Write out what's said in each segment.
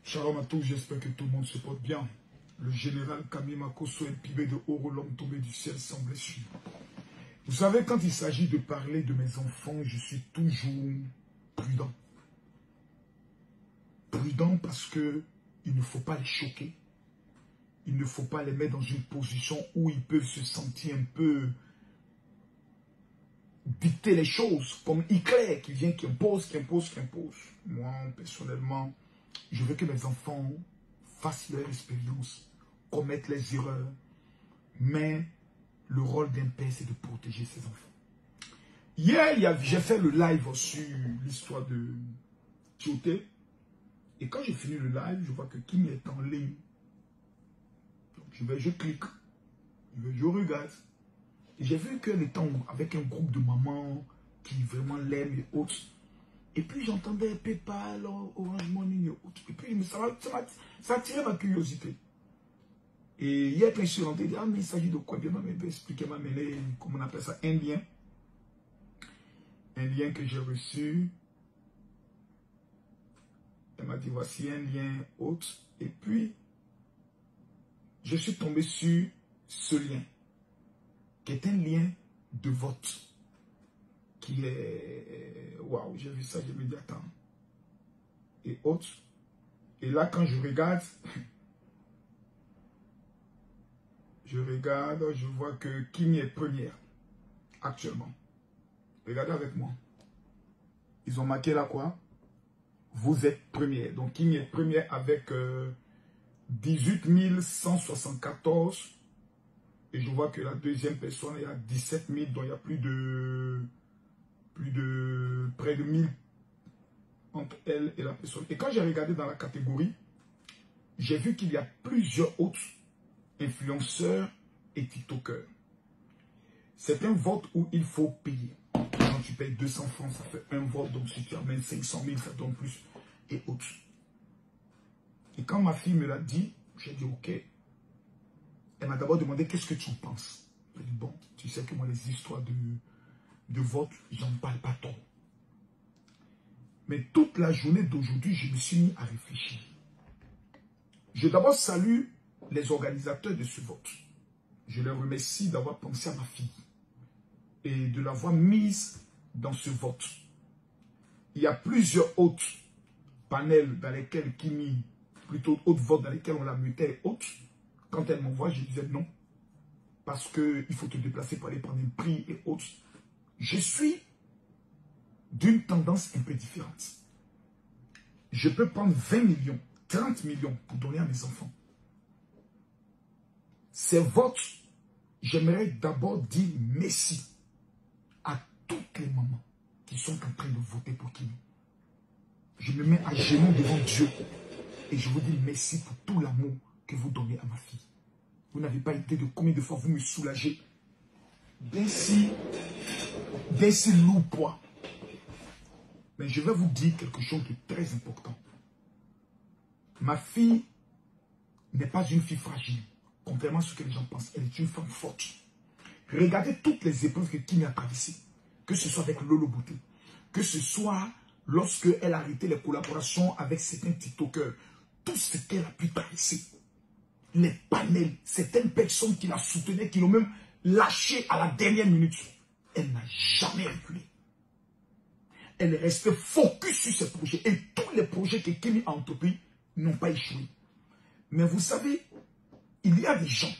Shalom à tous, j'espère que tout le monde se porte bien. Le général Camille Makosso est pibé de haut, l'homme tombé du ciel sans blessure. Vous savez, quand il s'agit de parler de mes enfants, je suis toujours prudent. Prudent parce que il ne faut pas les choquer. Il ne faut pas les mettre dans une position où ils peuvent se sentir un peu dicter les choses, comme Hitler qui vient, qui impose. Moi, personnellement, je veux que mes enfants fassent leur expérience, commettent les erreurs, mais le rôle d'un père, c'est de protéger ses enfants. Hier, j'ai fait le live sur l'histoire de Tioté, et quand j'ai fini le live, je vois que Kim est en ligne. Donc je clique, je regarde, et j'ai vu qu'elle était avec un groupe de mamans qui vraiment l'aiment et autres. Et puis j'entendais PayPal, Orange Money et autres. Et puis ça a attiré ma curiosité. Et hier, quand je suis rentré, il dit, ah, mais il s'agit de quoi? Bien, mais expliquez-moi, comment on appelle ça? Un lien. Un lien que j'ai reçu. Elle m'a dit, voici un lien autre. Et puis, je suis tombé sur ce lien, qui est un lien de vote. Qui est... Waouh, j'ai vu ça, je me dis, attends. Et autres. Et là, quand je regarde, je vois que Kim est première, actuellement. Regardez avec moi. Ils ont marqué là quoi? Vous êtes première. Donc Kim est première avec 18 174. Et je vois que la deuxième personne est à 17 000. Donc il y a près de 1000 entre elle et la personne. Et quand j'ai regardé dans la catégorie, j'ai vu qu'il y a plusieurs autres influenceurs et tiktokers. C'est un vote où il faut payer. Quand tu payes 200 francs, ça fait un vote. Donc si tu amènes 500 000, ça donne plus. Et autres. Et quand ma fille me l'a dit, j'ai dit ok. Elle m'a d'abord demandé qu'est-ce que tu en penses. J'ai dit bon, tu sais que moi les histoires de vote, j'en parle pas trop. Mais toute la journée d'aujourd'hui, je me suis mis à réfléchir. Je d'abord salue les organisateurs de ce vote. Je les remercie d'avoir pensé à ma fille et de l'avoir mise dans ce vote. Il y a plusieurs autres panels dans lesquels Kimi, plutôt autres votes dans lesquels on la mutait et autres. Quand elle m'envoie, je disais non. Parce qu'il faut te déplacer pour aller prendre un prix et autres. Je suis d'une tendance un peu différente. Je peux prendre 20 millions, 30 millions pour donner à mes enfants. Ces votes, j'aimerais d'abord dire merci à toutes les mamans qui sont en train de voter pour Kimi. Je me mets à genoux devant Dieu et je vous dis merci pour tout l'amour que vous donnez à ma fille. Vous n'avez pas idée de combien de fois vous me soulagez d'un si lourd poids. Mais je vais vous dire quelque chose de très important. Ma fille n'est pas une fille fragile, contrairement à ce que les gens pensent. Elle est une femme forte. Regardez toutes les épreuves que Kimi a traversées. Que ce soit avec Lolo Bouté, que ce soit lorsque elle a arrêté les collaborations avec certains tiktokers. Tout ce qu'elle a pu traverser. Les panels, certaines personnes qui la soutenaient, qui l'ont même lâché à la dernière minute. Elle n'a jamais reculé. Elle est restée focus sur ses projets. Et tous les projets que Kimi a entrepris n'ont pas échoué. Mais vous savez, il y a des gens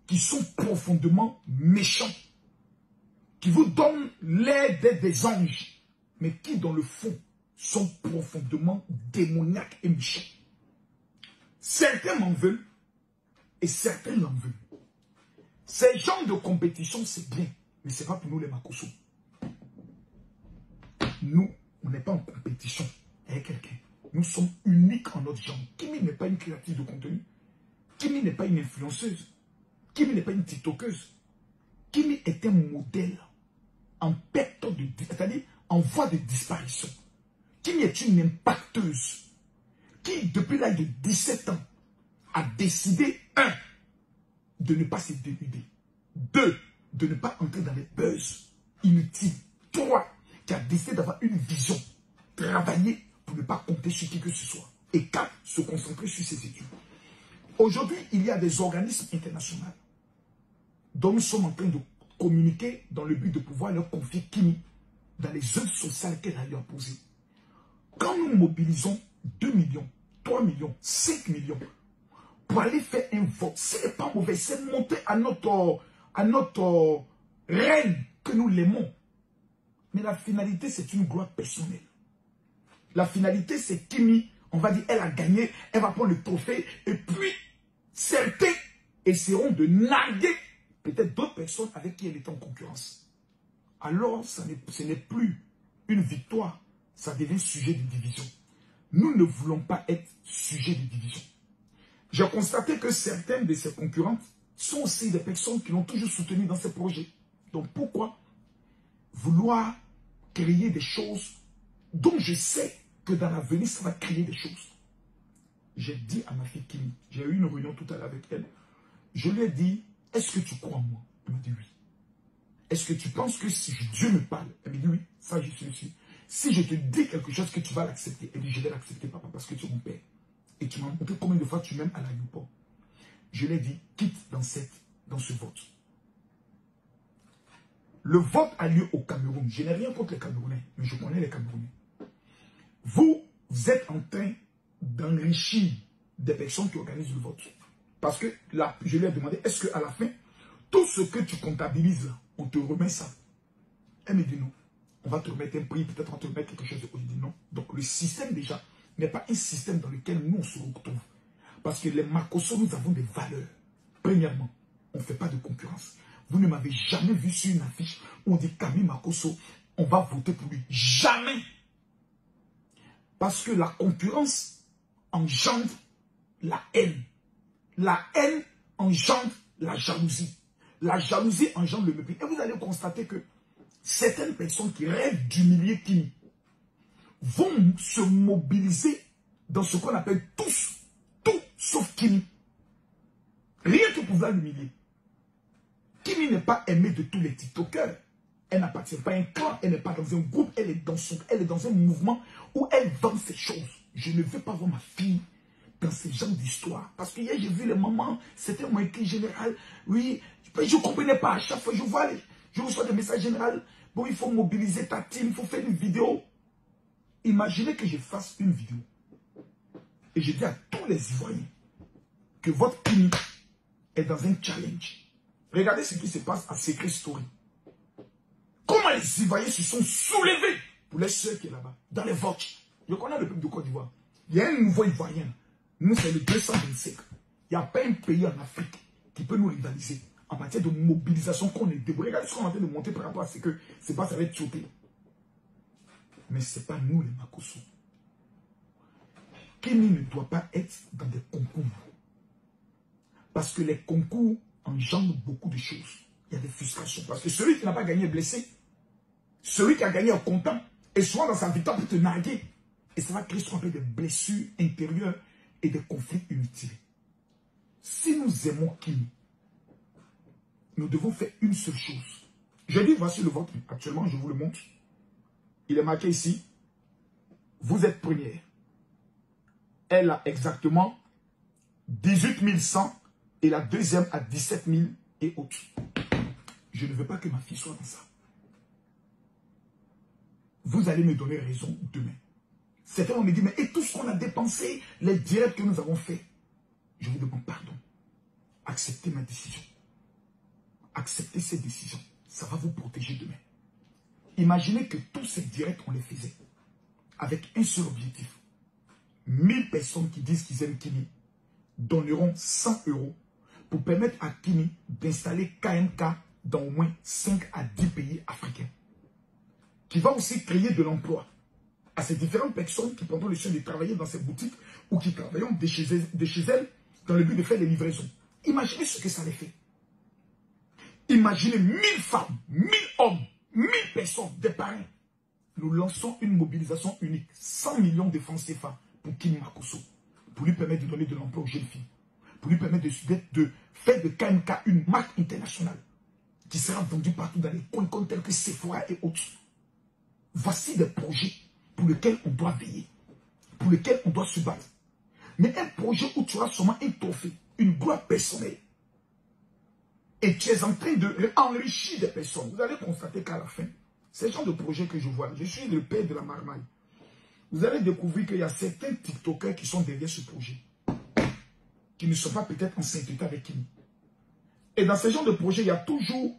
qui sont profondément méchants, qui vous donnent l'air d'être des anges, mais qui dans le fond sont profondément démoniaques et méchants. Certains m'en veulent et certains l'en veulent. Ces genres de compétition, c'est bien, mais ce n'est pas pour nous les Makosso. Nous, on n'est pas en compétition avec quelqu'un. Nous sommes uniques en notre genre. Kimi n'est pas une créatrice de contenu. Kimi n'est pas une influenceuse. Kimi n'est pas une tiktokeuse. Kimi est un modèle en perte de, c'est-à-dire en voie de disparition. Kimi est une impacteuse qui, depuis l'âge de 17 ans, a décidé, 1, de ne pas se dénuder. 2, de ne pas entrer dans les buzz inutiles. 3, qui a décidé d'avoir une vision, travailler pour ne pas compter sur qui que ce soit. Et 4, se concentrer sur ses études. Aujourd'hui, il y a des organismes internationaux dont nous sommes en train de communiquer dans le but de pouvoir leur confier Kimi dans les œuvres sociales qu'elle a eu à poser. Quand nous mobilisons 2 millions, 3 millions, 5 millions pour aller faire un vote, ce n'est pas mauvais, c'est monter à notre reine que nous l'aimons. Mais la finalité, c'est une gloire personnelle. La finalité, c'est Kimi, on va dire, elle a gagné, elle va prendre le trophée, et puis certains essaieront de narguer peut-être d'autres personnes avec qui elle est en concurrence. Alors, ce n'est plus une victoire, ça devient sujet de division. Nous ne voulons pas être sujet de division. J'ai constaté que certaines de ses concurrentes sont aussi des personnes qui l'ont toujours soutenu dans ses projets. Donc pourquoi vouloir créer des choses dont je sais que dans l'avenir, ça va créer des choses? J'ai dit à ma fille Kimi, j'ai eu une réunion tout à l'heure avec elle, je lui ai dit, est-ce que tu crois en moi? Elle m'a dit oui. Est-ce que tu penses que si Dieu me parle? Elle m'a dit oui, ça je suis dessus. Si je te dis quelque chose, que tu vas l'accepter? Elle dit, je vais l'accepter, papa, parce que tu es mon père. Et tu m'as montré combien de fois tu m'aimes à l'aéroport. Je l'ai dit, quitte dans ce vote. Le vote a lieu au Cameroun. Je n'ai rien contre les Camerounais, mais je connais les Camerounais. Vous êtes en train d'enrichir des personnes qui organisent le vote. Parce que là, je lui ai demandé, est-ce qu'à la fin, tout ce que tu comptabilises là, on te remet ça? Elle me dit non. On va te remettre un prix, peut-être on va te remettre quelque chose de... Je dis non. Donc le système déjà n'est pas un système dans lequel nous on se retrouve. Parce que les Makosso, nous avons des valeurs. Premièrement, on ne fait pas de concurrence. Vous ne m'avez jamais vu sur une affiche où on dit Camille Makosso, on va voter pour lui. Jamais. Parce que la concurrence engendre la haine. La haine engendre la jalousie. La jalousie engendre le mépris. Et vous allez constater que certaines personnes qui rêvent d'humilier Kimi vont se mobiliser dans ce qu'on appelle tous, tout sauf Kimi. Rien que pour l'humilier. Kimi n'est pas aimée de tous les TikTokers. Elle n'appartient pas à un clan, elle n'est pas dans un groupe, elle est dans un mouvement où elle vend ses choses. Je ne veux pas voir ma fille dans ce genre d'histoire. Parce que hier, j'ai vu les mamans, c'était moi écrit général. Oui, je ne comprenais pas. À chaque fois, je reçois des messages généraux. Bon, il faut mobiliser ta team, il faut faire une vidéo. Imaginez que je fasse une vidéo. Et je dis à tous les Ivoiriens que votre Kimi est dans un challenge. Regardez ce qui se passe à Secret Story. Comment les Ivoiriens se sont soulevés pour les soeurs qui est là-bas, dans les votes. Je connais le peuple de Côte d'Ivoire. Il y a un nouveau Ivoirien. Nous, c'est le 225. Il n'y a pas un pays en Afrique qui peut nous rivaliser en matière de mobilisation qu'on est debout. Regardez ce qu'on est en train de monter par rapport à ce que c'est pas ça va être sauté. Mais ce n'est pas nous les Makosso. Kimi ne doit pas être dans des concours. Parce que les concours engendrent beaucoup de choses. Il y a des frustrations. Parce que celui qui n'a pas gagné est blessé. Celui qui a gagné est content. Et souvent dans sa victoire pour te narguer. Et ça va créer ce qu'on appelle des blessures intérieures et des conflits inutiles. Si nous aimons Kimi, nous devons faire une seule chose. Je dis, voici le vote. Actuellement, je vous le montre. Il est marqué ici. Vous êtes première. Elle a exactement 18 100 et la deuxième a 17 000 et autres. Je ne veux pas que ma fille soit dans ça. Vous allez me donner raison demain. Certains vont me dire, mais et tout ce qu'on a dépensé, les directs que nous avons faits, je vous demande pardon. Acceptez ma décision. Acceptez cette décision. Ça va vous protéger demain. Imaginez que tous ces directs, on les faisait avec un seul objectif. 1000 personnes qui disent qu'ils aiment Kimi donneront 100 € pour permettre à Kimi d'installer KMK dans au moins 5 à 10 pays africains. Qui va aussi créer de l'emploi à ces différentes personnes qui prendront le soin de travailler dans ces boutiques ou qui travailleront de chez elles dans le but de faire des livraisons. Imaginez ce que ça les fait. Imaginez 1000 femmes, 1000 hommes, 1000 personnes, des parrains. Nous lançons une mobilisation unique, 100 millions de francs CFA pour Kimi Makosso, pour lui permettre de donner de l'emploi aux jeunes filles, pour lui permettre de faire de KMK une marque internationale qui sera vendue partout dans les coins tels que Sephora et autres. Voici des projets pour lesquels on doit veiller, pour lesquels on doit se battre. Mais un projet où tu auras seulement un trophée, une gloire personnelle. Et tu es en train de enrichir des personnes. Vous allez constater qu'à la fin, c'est le genre de projet que je vois. Je suis le père de la marmaille. Vous allez découvrir qu'il y a certains TikTokers qui sont derrière ce projet. Qui ne sont pas peut-être en sainteté avec qui. Et dans ce genre de projet, il y a toujours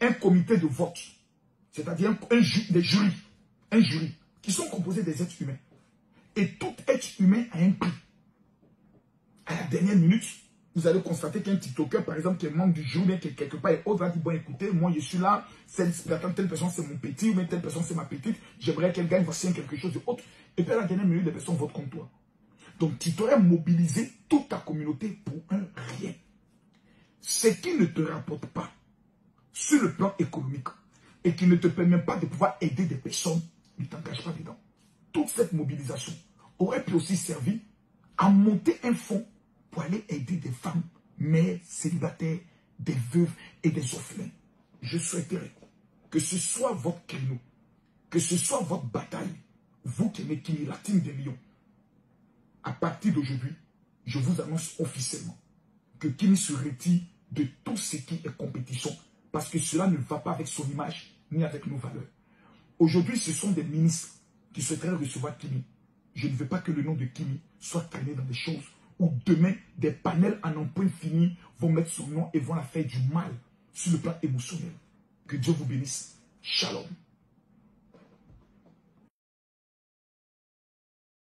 un comité de vote. C'est-à-dire des jurys. Un jury. Qui sont composés des êtres humains. Et tout être humain a un prix. À la dernière minute, vous allez constater qu'un TikToker, par exemple, qui est membre du jury, qui est quelque part et autre, va dire, bon, écoutez, moi, je suis là, telle personne, c'est mon petit, ou même telle personne, c'est ma petite, j'aimerais qu'elle gagne, voici quelque chose d'autre. Et puis, à la dernière minute, les personnes votent contre toi. Donc, tu t'aurais mobilisé toute ta communauté pour un rien. Ce qui ne te rapporte pas sur le plan économique et qui ne te permet pas de pouvoir aider des personnes, ne t'engage pas dedans. Toute cette mobilisation aurait pu aussi servir à monter un fonds pour aller aider des femmes, mères, célibataires, des veuves et des orphelins. Je souhaiterais que ce soit votre créneau, que ce soit votre bataille, vous qui aimez Kimi, la team des lions. À partir d'aujourd'hui, je vous annonce officiellement que Kimi se retire de tout ce qui est compétition parce que cela ne va pas avec son image ni avec nos valeurs. Aujourd'hui, ce sont des ministres qui souhaiteraient recevoir Kimi. Je ne veux pas que le nom de Kimi soit traîné dans des choses où demain, des panels à n'en point fini vont mettre son nom et vont la faire du mal sur le plan émotionnel. Que Dieu vous bénisse. Shalom.